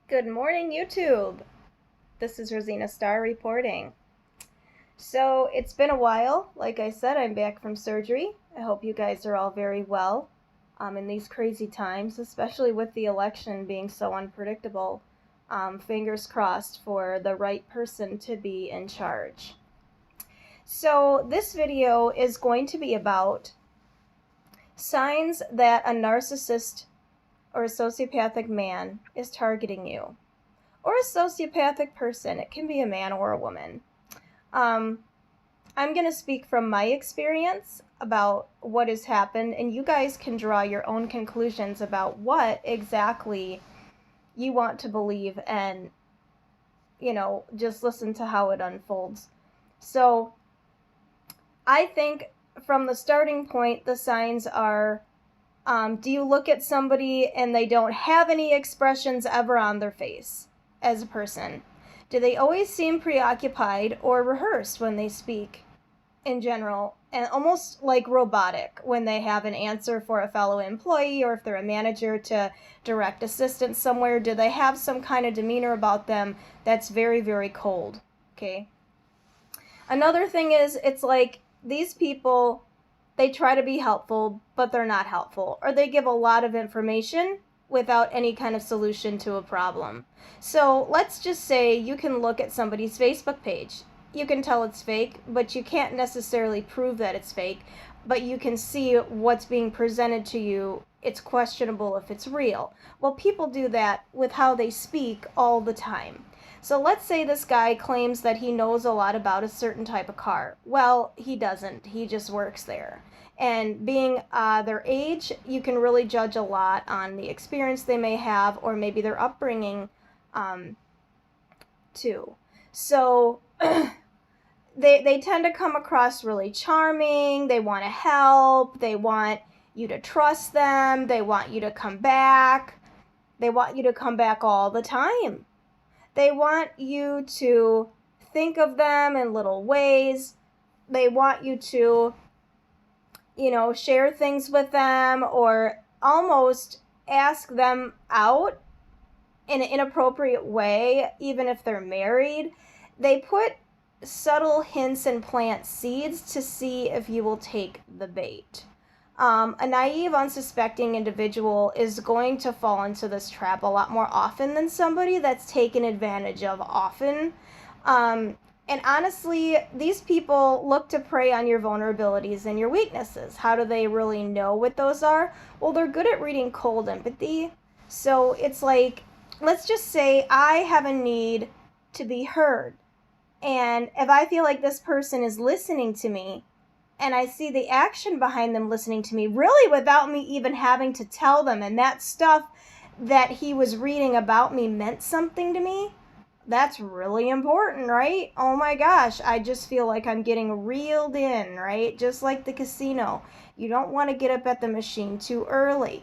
Good morning, YouTube. This is Rosina Starr reporting. So, it's been a while. Like I said, I'm back from surgery. I hope you guys are all very well in these crazy times, especially with the election being so unpredictable. Fingers crossed for the right person to be in charge. So, this video is going to be about signs that a narcissist or a sociopathic man is targeting you, or a sociopathic person. It can be a man or a woman. I'm going to speak from my experience about what has happened, and you guys can draw your own conclusions about what exactly you want to believe and, just listen to how it unfolds. So, I think from the starting point, the signs are do you look at somebody and they don't have any expressions ever on their face as a person? Do they always seem preoccupied or rehearsed when they speak in general, and almost like robotic when they have an answer for a fellow employee, or if they're a manager to direct assistant somewhere? Do they have some kind of demeanor about them that's very, very cold? Okay. Another thing is, it's like these people, they try to be helpful, but they're not helpful. Or they give a lot of information without any kind of solution to a problem. So let's just say you can look at somebody's Facebook page. You can tell it's fake, but you can't necessarily prove that it's fake. But you can see what's being presented to you. It's questionable if it's real. Well, people do that with how they speak all the time. So let's say this guy claims that he knows a lot about a certain type of car. Well, he doesn't. He just works there. And being their age, you can really judge a lot on the experience they may have, or maybe their upbringing too. So they tend to come across really charming. They want to help. They want you to trust them. They want you to come back. They want you to come back all the time. They want you to think of them in little ways. They want you to, share things with them, or almost ask them out in an inappropriate way, even if they're married. They put subtle hints and plant seeds to see if you will take the bait. A naive, unsuspecting individual is going to fall into this trap a lot more often than somebody that's taken advantage of often. And honestly, these people look to prey on your vulnerabilities and your weaknesses. How do they really know what those are? Well, they're good at reading cold empathy. So it's like, let's just say I have a need to be heard. And if I feel like this person is listening to me, and I see the action behind them listening to me, really without me even having to tell them, and that stuff that he was reading about me meant something to me, that's really important, right? Oh my gosh, I just feel like I'm getting reeled in, right? Just like the casino. You don't want to get up at the machine too early.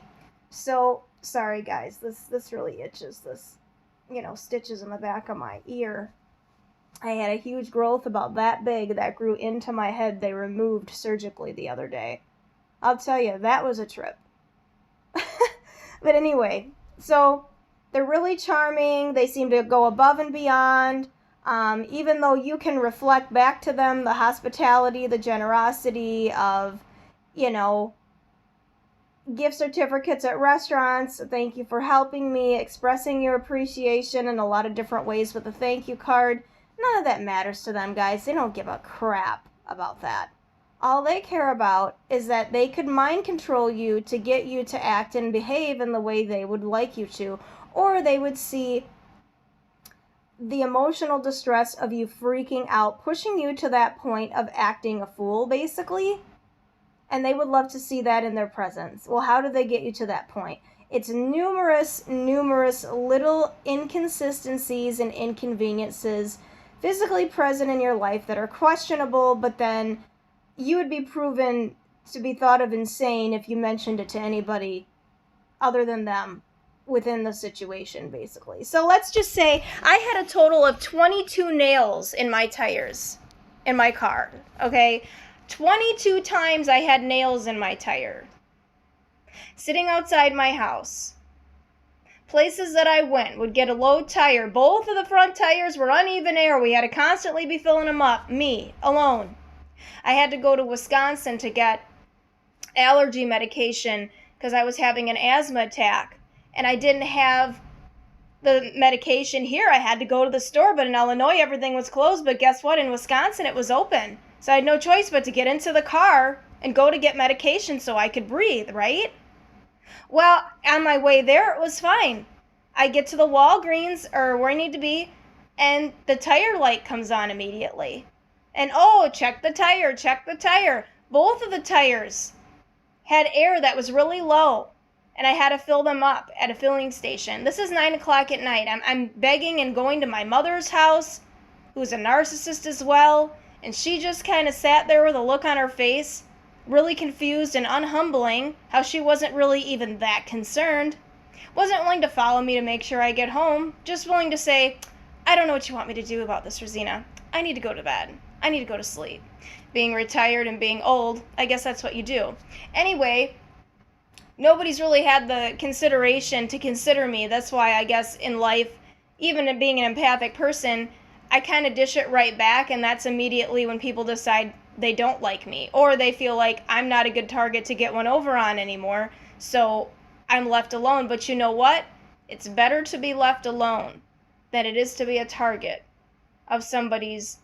So, sorry guys, this really itches, this, stitches in the back of my ear. I had a huge growth about that big that grew into my head. They removed surgically the other day. I'll tell you, that was a trip. But anyway, so they're really charming. They seem to go above and beyond. Even though you can reflect back to them the hospitality, the generosity of, gift certificates at restaurants. Thank you for helping me, expressing your appreciation in a lot of different ways with a thank you card. None of that matters to them, guys. They don't give a crap about that. All they care about is that they could mind control you to get you to act and behave in the way they would like you to, or they would see the emotional distress of you freaking out, pushing you to that point of acting a fool, basically, and they would love to see that in their presence. Well, how do they get you to that point? It's numerous little inconsistencies and inconveniences physically present in your life that are questionable, but then you would be proven to be thought of insane if you mentioned it to anybody other than them within the situation, basically. So let's just say I had a total of 22 nails in my tires in my car, okay? 22 times I had nails in my tire sitting outside my house. places that I went would get a low tire. Both of the front tires were uneven air. We had to constantly be filling them up. Me, alone. I had to go to Wisconsin to get allergy medication because I was having an asthma attack. And I didn't have the medication here. I had to go to the store, but in Illinois everything was closed. But guess what? In Wisconsin it was open. So I had no choice but to get into the car and go to get medication so I could breathe, right? Well, on my way there, it was fine. I get to the Walgreens, or where I need to be, and the tire light comes on immediately. And oh, check the tire, check the tire. Both of the tires had air that was really low, and I had to fill them up at a filling station. This is 9 o'clock at night. I'm begging and going to my mother's house, who's a narcissist as well, and she just kind of sat there with a look on her face, really confused and unhumbling, how she wasn't really even that concerned. Wasn't willing to follow me to make sure I get home, just willing to say, I don't know what you want me to do about this, Rosina. I need to go to bed. I need to go to sleep. Being retired and being old, I guess that's what you do. Anyway, nobody's really had the consideration to consider me. That's why I guess in life, even being an empathic person, I kind of dish it right back, and that's immediately when people decide they don't like me, or they feel like I'm not a good target to get one over on anymore, so I'm left alone. But you know what? It's better to be left alone than it is to be a target of somebody's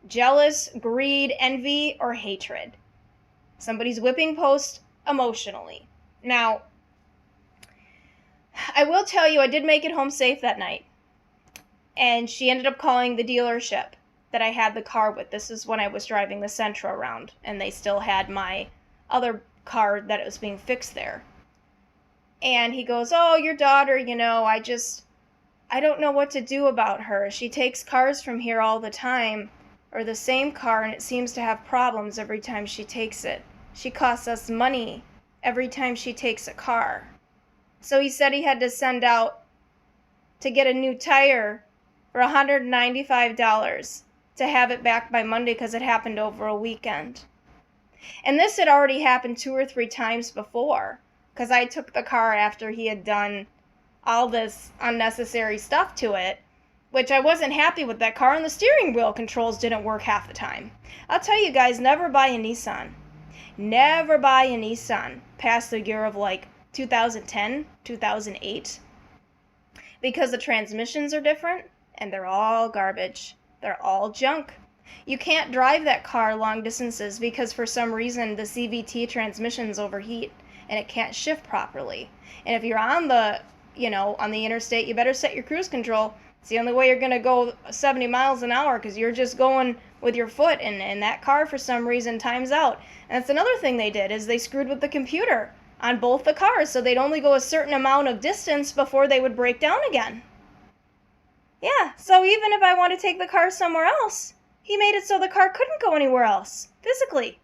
jealous, greed, envy, or hatred. Somebody's whipping post emotionally. Now, I will tell you, I did make it home safe that night, and she ended up calling the dealership that I had the car with. This is when I was driving the Sentra around, and they still had my other car that it was being fixed there. And he goes, oh, your daughter, I don't know what to do about her. She takes cars from here all the time, or the same car, and it seems to have problems every time she takes it. She costs us money every time she takes a car. So he said he had to send out to get a new tire for $195 to have it back by Monday because it happened over a weekend. And this had already happened 2 or 3 times before, because I took the car after he had done all this unnecessary stuff to it, which I wasn't happy with that car, and the steering wheel controls didn't work half the time. I'll tell you guys, never buy a Nissan. Never buy a Nissan past the year of 2010, 2008, because the transmissions are different, and they're all garbage. They're all junk. You can't drive that car long distances because for some reason the CVT transmissions overheat and it can't shift properly. And if you're on the interstate, you better set your cruise control. It's the only way you're going to go 70 miles an hour because you're just going with your foot, and that car for some reason times out. And that's another thing they did, is they screwed with the computer on both the cars so they'd only go a certain amount of distance before they would break down again. Yeah, so even if I want to take the car somewhere else, he made it so the car couldn't go anywhere else, physically.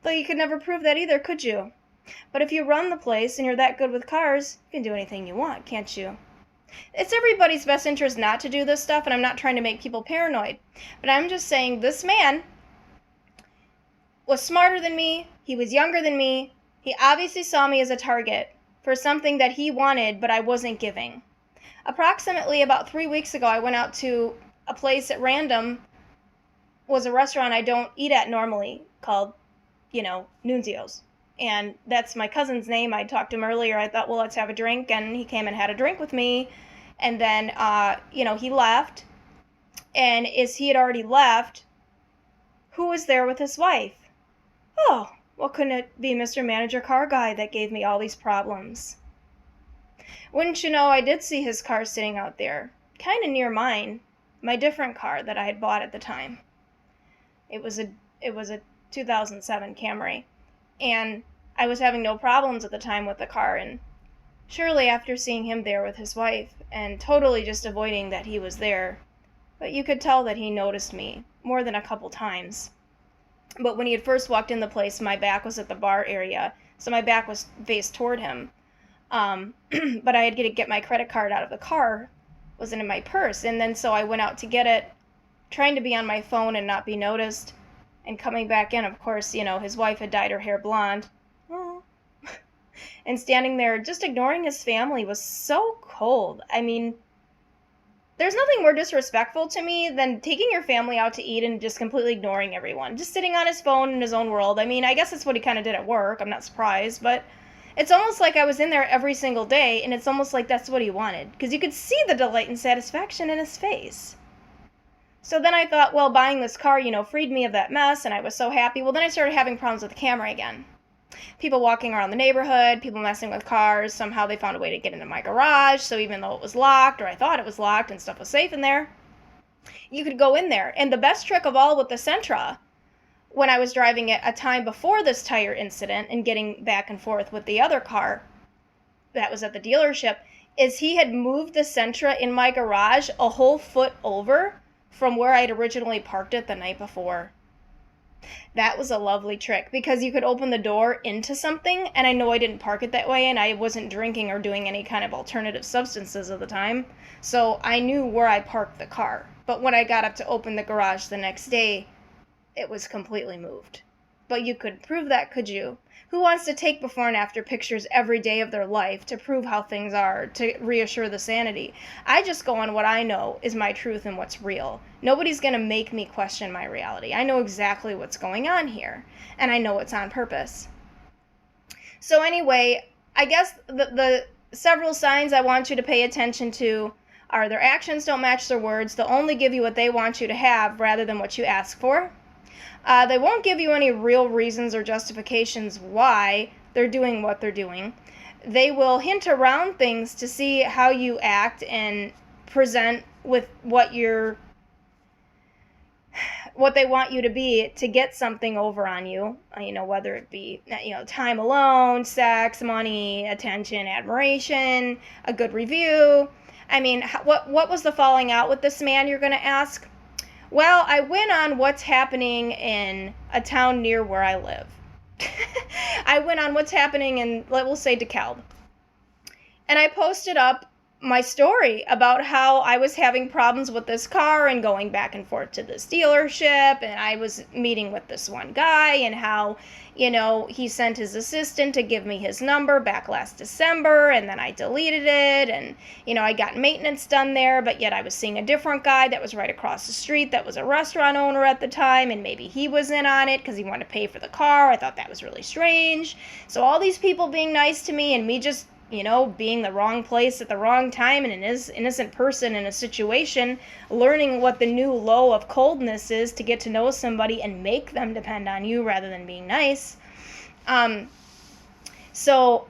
Though you could never prove that either, could you? But if you run the place and you're that good with cars, you can do anything you want, can't you? It's everybody's best interest not to do this stuff, and I'm not trying to make people paranoid. But I'm just saying this man was smarter than me, he was younger than me, he obviously saw me as a target for something that he wanted but I wasn't giving. Approximately about 3 weeks ago, I went out to a place at random, was a restaurant I don't eat at normally, called, Nunzio's. And that's my cousin's name. I talked to him earlier. I thought, well, let's have a drink. And he came and had a drink with me. And then, he left. And as he had already left, who was there with his wife? Oh, well, couldn't it be Mr. Manager Car Guy that gave me all these problems? Wouldn't you know, I did see his car sitting out there, kind of near mine, my different car that I had bought at the time. It was a 2007 Camry, and I was having no problems at the time with the car, and surely after seeing him there with his wife, and totally just avoiding that he was there, but you could tell that he noticed me more than a couple times. But when he had first walked in the place, my back was at the bar area, so my back was faced toward him. But I had to get my credit card out of the car, wasn't in my purse, and then so I went out to get it, trying to be on my phone and not be noticed, and coming back in, of course, his wife had dyed her hair blonde. Oh. And standing there just ignoring his family was so cold. I mean, there's nothing more disrespectful to me than taking your family out to eat and just completely ignoring everyone. Just sitting on his phone in his own world. I mean, I guess that's what he kind of did at work. I'm not surprised, but it's almost like I was in there every single day, and it's almost like that's what he wanted, because you could see the delight and satisfaction in his face. So then I thought, well, buying this car, freed me of that mess, and I was so happy. Well, then I started having problems with the camera again. People walking around the neighborhood, people messing with cars. Somehow they found a way to get into my garage, so even though it was locked, or I thought it was locked and stuff was safe in there, you could go in there. And the best trick of all with the Sentra, when I was driving it a time before this tire incident and getting back and forth with the other car that was at the dealership, is he had moved the Sentra in my garage a whole foot over from where I'd originally parked it the night before. That was a lovely trick, because you could open the door into something, and I know I didn't park it that way, and I wasn't drinking or doing any kind of alternative substances at the time, so I knew where I parked the car. But when I got up to open the garage the next day, it was completely moved. But you could prove that, could you? Who wants to take before and after pictures every day of their life to prove how things are, to reassure the sanity? I just go on what I know is my truth and what's real. Nobody's going to make me question my reality. I know exactly what's going on here, and I know it's on purpose. So anyway, I guess the several signs I want you to pay attention to are their actions don't match their words. They'll only give you what they want you to have rather than what you ask for. They won't give you any real reasons or justifications why they're doing what they're doing. They will hint around things to see how you act and present with what they want you to be to get something over on you, whether it be, time alone, sex, money, attention, admiration, a good review. I mean, what was the falling out with this man, you're going to ask? Well, I went on what's happening in a town near where I live. I went on what's happening in, we'll say, DeKalb. And I posted up my story about how I was having problems with this car and going back and forth to this dealership, and I was meeting with this one guy, and how, he sent his assistant to give me his number back last December, and then I deleted it, and, I got maintenance done there, but yet I was seeing a different guy that was right across the street that was a restaurant owner at the time, and maybe he was in on it because he wanted to pay for the car. I thought that was really strange. So all these people being nice to me, and me just being the wrong place at the wrong time, and an innocent person in a situation, learning what the new low of coldness is to get to know somebody and make them depend on you rather than being nice. So,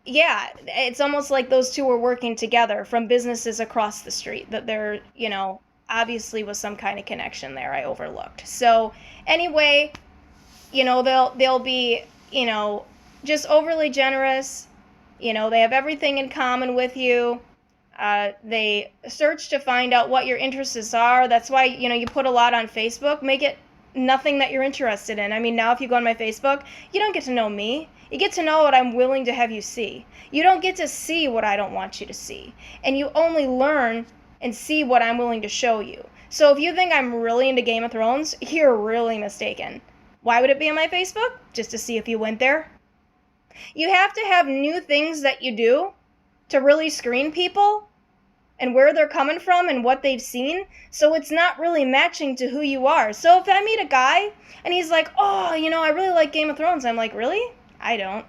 yeah, it's almost like those two were working together from businesses across the street, that there, obviously was some kind of connection there I overlooked. So, anyway, they'll be, just overly generous. They have everything in common with you. They search to find out what your interests are. That's why, you put a lot on Facebook. Make it nothing that you're interested in. I mean, now if you go on my Facebook, you don't get to know me. You get to know what I'm willing to have you see. You don't get to see what I don't want you to see. And you only learn and see what I'm willing to show you. So if you think I'm really into Game of Thrones, you're really mistaken. Why would it be on my Facebook? Just to see if you went there? You have to have new things that you do to really screen people and where they're coming from and what they've seen, so it's not really matching to who you are. So if I meet a guy and he's like, oh, I really like Game of Thrones, I'm like, really? I don't.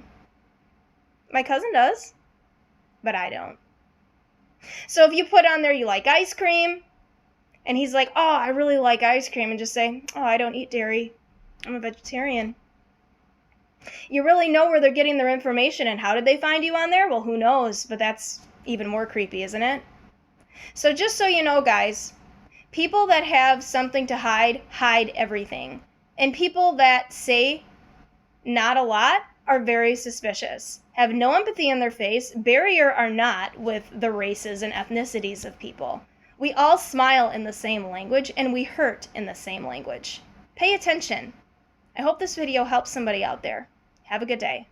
My cousin does, but I don't. So if you put on there you like ice cream, and he's like, oh, I really like ice cream, and just say, oh, I don't eat dairy, I'm a vegetarian. You really know where they're getting their information, and how did they find you on there? Well, who knows, but that's even more creepy, isn't it? So just so you know, guys, people that have something to hide everything. And people that say not a lot are very suspicious, have no empathy in their face, barrier or not with the races and ethnicities of people. We all smile in the same language, and we hurt in the same language. Pay attention. I hope this video helps somebody out there. Have a good day.